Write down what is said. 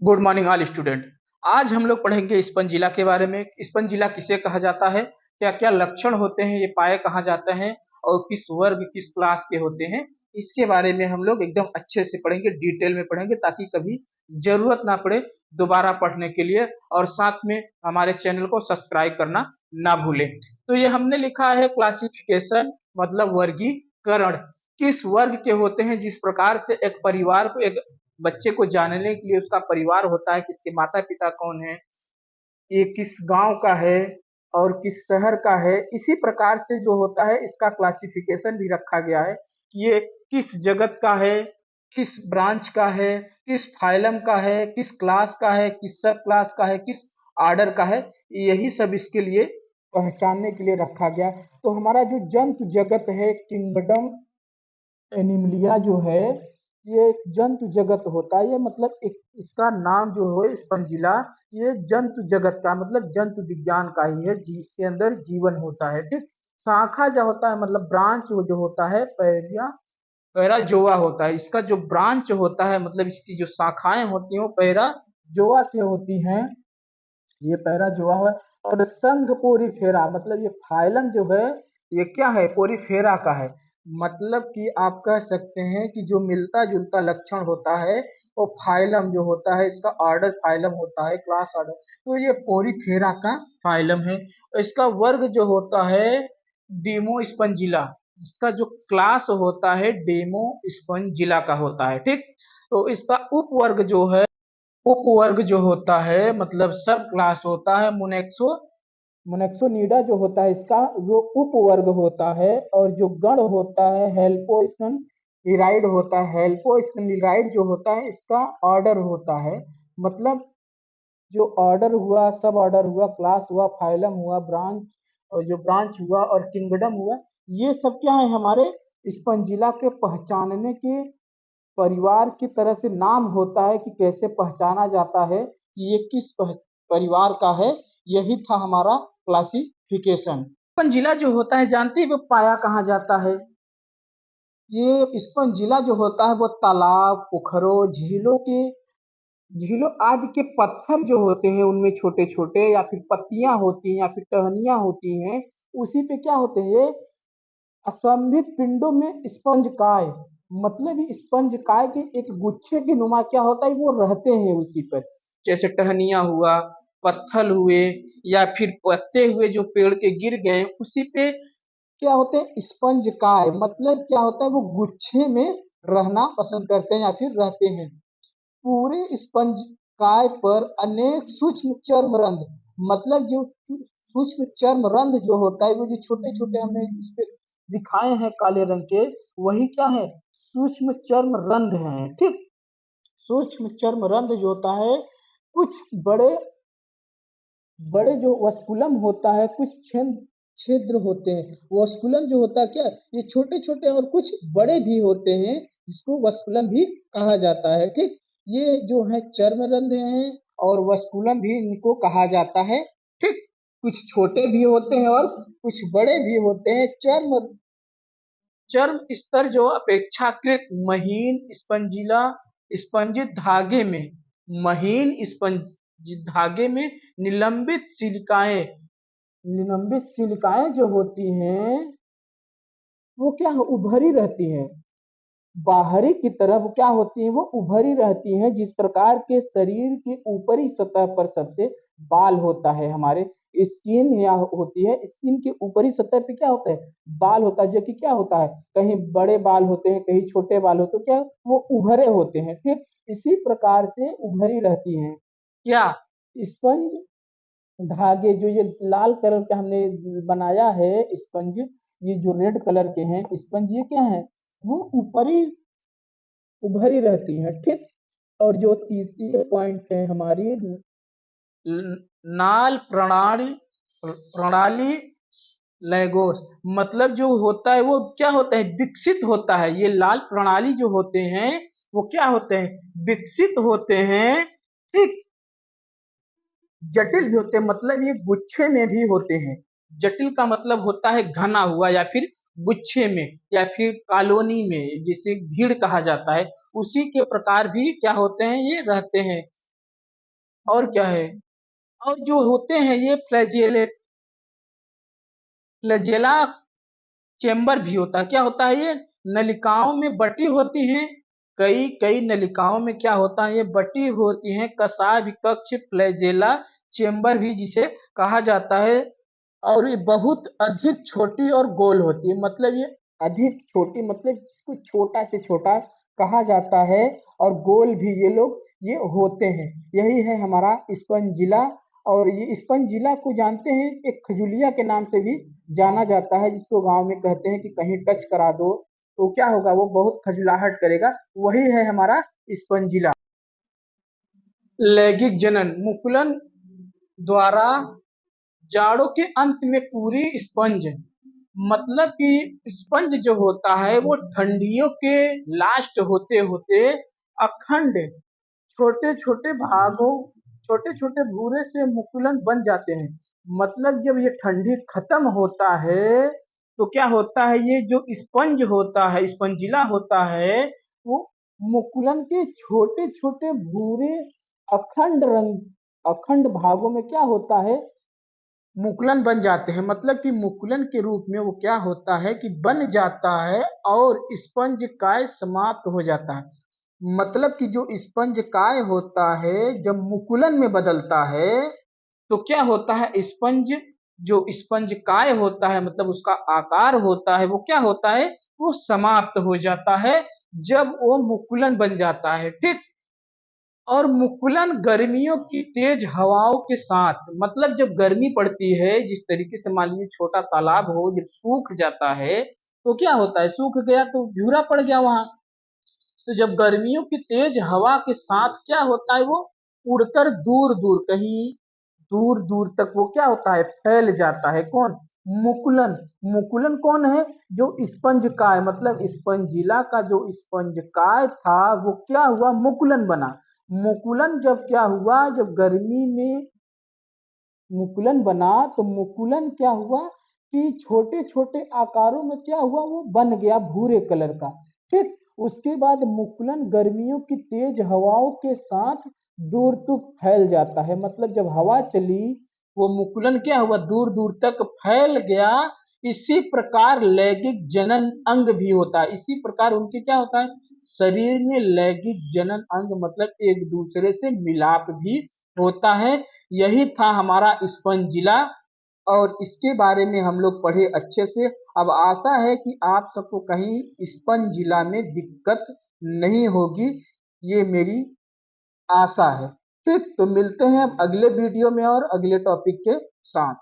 Good morning all student. आज हम लोग पढ़ेंगे स्पंजिला के बारे में। स्पंजिला किसे कहा जाता है, क्या क्या लक्षण होते हैं, ये पाए कहाँ जाते हैं और किस वर्ग किस क्लास के होते हैं, इसके बारे में हम लोग एकदम अच्छे से पढ़ेंगे, डिटेल में पढ़ेंगे ताकि कभी जरूरत ना पड़े दोबारा पढ़ने के लिए। और साथ में हमारे चैनल को सब्सक्राइब करना ना भूलें। तो ये हमने लिखा है क्लासिफिकेशन, मतलब वर्गीकरण। किस वर्ग के होते हैं, जिस प्रकार से एक परिवार को, एक बच्चे को जानने के लिए उसका परिवार होता है, किसके माता पिता कौन है, ये किस गांव का है और किस शहर का है, इसी प्रकार से जो होता है इसका क्लासिफिकेशन भी रखा गया है कि ये किस जगत का है, किस ब्रांच का है, किस फाइलम का है, किस क्लास का है, किस सब क्लास का है, किस आर्डर का है। यही सब इसके लिए पहचानने के लिए रखा गया। तो हमारा जो जंतु जगत है, किंगडम एनिमलिया जो है, ये जंतु जगत होता है। ये मतलब एक इसका नाम जो है स्पंजिला, ये जंतु जगत का मतलब जंतु विज्ञान का ही है, जिसके अंदर जीवन होता है। ठीक। शाखा जो होता है मतलब ब्रांच वो जो होता है पैराजोआ होता है। इसका जो ब्रांच होता है मतलब इसकी जो शाखाएं होती हैं वो पैराजोआ से होती हैं। ये पैराजोआ है। और संघ पोरीफेरा मतलब ये फाइलम जो है, ये क्या है, पोरीफेरा का है। मतलब कि आप कह सकते हैं कि जो मिलता जुलता लक्षण होता है वो फाइलम जो होता है, इसका ऑर्डर फाइलम होता है, क्लास ऑर्डर। तो ये पोरीफेरा का फाइलम है। इसका वर्ग जो होता है डेमो स्पंजिला, इसका जो क्लास होता है डेमो स्पंजिला का होता है। ठीक। तो इसका उपवर्ग जो है, उपवर्ग जो होता है मतलब सब क्लास होता है मोनेक्सोनीडा जो होता है, इसका वो उपवर्ग होता है। और जो गण होता है हेल्पोस्कैनिराइड होता है, हेल्पोस्कैनिराइड जो होता है इसका ऑर्डर होता है। मतलब जो ऑर्डर हुआ, सब ऑर्डर हुआ, क्लास हुआ, फाइलम हुआ, ब्रांच और जो ब्रांच हुआ और किंगडम हुआ, ये सब क्या है हमारे स्पंजिला के पहचानने के परिवार की तरह से नाम होता है कि कैसे पहचाना जाता है कि ये किस परिवार का है। यही था हमारा क्लासिफिकेशन। स्पंजिला जो होता है जानते हैं वो पाया कहाँ जाता है। ये स्पंजिला जो होता है वो तालाब, पोखरों, झीलों आदि के पत्थर जो होते हैं उनमें छोटे छोटे या फिर पत्तियां होती हैं या फिर टहनियां होती हैं, उसी पे क्या होते हैं असंभित पिंडों में स्पंज काय, मतलब स्पंज काय के एक गुच्छे के नुमा क्या होता है वो रहते हैं उसी पर। जैसे टहनियां हुआ, पत्थर हुए या फिर पत्ते हुए जो पेड़ के गिर गए, उसी पे क्या होते हैं स्पंज काय, मतलब क्या होता है वो गुच्छे में रहना पसंद करते हैं या फिर रहते हैं। पूरे स्पंज काय पर अनेक सूक्ष्म चर्म रंध्र, मतलब जो सूक्ष्म चर्म रंध्र जो होता है वो जो छोटे छोटे हमने इस पे दिखाए हैं काले रंग के, वही क्या है सूक्ष्म चर्म रंध्र हैं। ठीक। सूक्ष्म चर्म रंध्र जो होता है, कुछ बड़े बड़े जो वस्कुलम होता है, कुछ छिद्र होते हैं। वस्कुलम जो होता है क्या, ये छोटे छोटे और कुछ बड़े भी होते हैं, जिसको वस्कुलम भी कहा जाता है। ठीक। ये जो है चर्म रंध्र हैं और वस्कुलम भी इनको कहा जाता है। ठीक। कुछ छोटे भी होते हैं और कुछ बड़े भी होते हैं। चर्म चर्म स्तर जो अपेक्षाकृत महीन स्पंजिला स्पंजित धागे में, महीन स्पंजित धागे में निलंबित सिलिकाएं जो होती हैं वो क्या है उभरी रहती हैं। बाहरी की तरफ क्या होती है वो उभरी रहती हैं। जिस प्रकार के शरीर के ऊपरी सतह पर सबसे बाल होता है, हमारे स्किन या होती है, स्किन के ऊपरी सतह पे क्या होता है बाल होता है, जो कि क्या होता है कहीं बड़े बाल होते हैं कहीं छोटे बाल होते हैं, क्या वो उभरे होते हैं। ठीक। इसी प्रकार से उभरी रहती हैं क्या स्पंज धागे। जो ये लाल कलर का हमने बनाया है स्पंज, ये जो रेड कलर के हैं स्पंज, ये क्या है वो ऊपरी उभरी रहती है। ठीक। और जो तीसरी पॉइंट है हमारी नाल प्रणाली प्रणाली लेगोस, मतलब जो होता है वो क्या होता है विकसित होता है। ये लाल प्रणाली जो होते हैं वो क्या होते हैं विकसित होते हैं। ठीक। जटिल भी होते हैं, मतलब ये गुच्छे में भी होते हैं। जटिल का मतलब होता है घना हुआ या फिर गुच्छे में या फिर कॉलोनी में, जिसे भीड़ कहा जाता है, उसी के प्रकार भी क्या होते हैं ये रहते हैं। और क्या है, और जो होते हैं ये फ्लैजेला चेम्बर भी होता है। क्या होता है ये, नलिकाओं में बटी होती हैं। कई कई नलिकाओं में क्या होता है, ये बटी होती हैं। कसाय कक्ष फ्लैजेला चेम्बर भी जिसे कहा जाता है। और ये बहुत अधिक छोटी और गोल होती है, मतलब ये अधिक छोटी, मतलब इसको छोटा से छोटा कहा जाता है। और गोल भी ये लोग ये होते हैं। यही है हमारा स्पंजिला। और ये स्पंजिला को जानते हैं, एक खजुलिया के नाम से भी जाना जाता है, जिसको गांव में कहते हैं कि कहीं टच करा दो तो क्या होगा, वो बहुत खजुलाहट करेगा। वही है हमारा स्पंजिला। लैंगिक जनन, मुकुलन द्वारा जाड़ों के अंत में पूरी स्पंज, मतलब कि स्पंज जो होता है वो ठंडियों के लास्ट होते होते अखंड छोटे छोटे भागों, छोटे छोटे भूरे से मुकुलन बन जाते हैं। मतलब जब ये ठंडी खत्म होता है तो क्या होता है, ये जो स्पंज होता है, स्पंजिला होता है, वो मुकुलन के छोटे छोटे भूरे अखंड रंग, अखंड भागों में क्या होता है, मुकुलन बन जाते हैं। मतलब कि मुकुलन के रूप में वो क्या होता है कि बन जाता है और स्पंज काय समाप्त हो जाता है। मतलब कि जो स्पंज काय होता है जब मुकुलन में बदलता है तो क्या होता है, स्पंज जो स्पंज काय होता है, मतलब उसका आकार होता है, वो क्या होता है, वो समाप्त हो जाता है जब वो मुकुलन बन जाता है। ठीक। और मुकुलन गर्मियों की तेज हवाओं के साथ, मतलब जब गर्मी पड़ती है, जिस तरीके से मान लीजिए छोटा तालाब हो जब सूख जाता है तो क्या होता है, सूख गया तो भूरा पड़ गया वहां। तो जब गर्मियों की तेज हवा के साथ क्या होता है, वो उड़कर दूर दूर कहीं दूर दूर तक वो क्या होता है, फैल जाता है। कौन, मुकुलन। मुकुलन कौन है, जो स्पंज काय, मतलब स्पंजिला का जो स्पंज काय था वो क्या हुआ, मुकुलन बना। मुकुलन जब क्या हुआ, जब गर्मी में मुकुलन बना तो मुकुलन क्या हुआ कि छोटे छोटे आकारों में क्या हुआ, वो बन गया भूरे कलर का। ठीक। उसके बाद मुकुलन गर्मियों की तेज हवाओं के साथ दूर तक फैल जाता है। मतलब जब हवा चली वो मुकुलन क्या हुआ, दूर दूर तक फैल गया। इसी प्रकार लैंगिक जनन अंग भी होता है। इसी प्रकार उनके क्या होता है, शरीर में लैंगिक जनन अंग, मतलब एक दूसरे से मिलाप भी होता है। यही था हमारा स्पंजिला और इसके बारे में हम लोग पढ़े अच्छे से। अब आशा है कि आप सबको कहीं स्पंजिला में दिक्कत नहीं होगी, ये मेरी आशा है। ठीक, तो मिलते हैं अब अगले वीडियो में और अगले टॉपिक के साथ।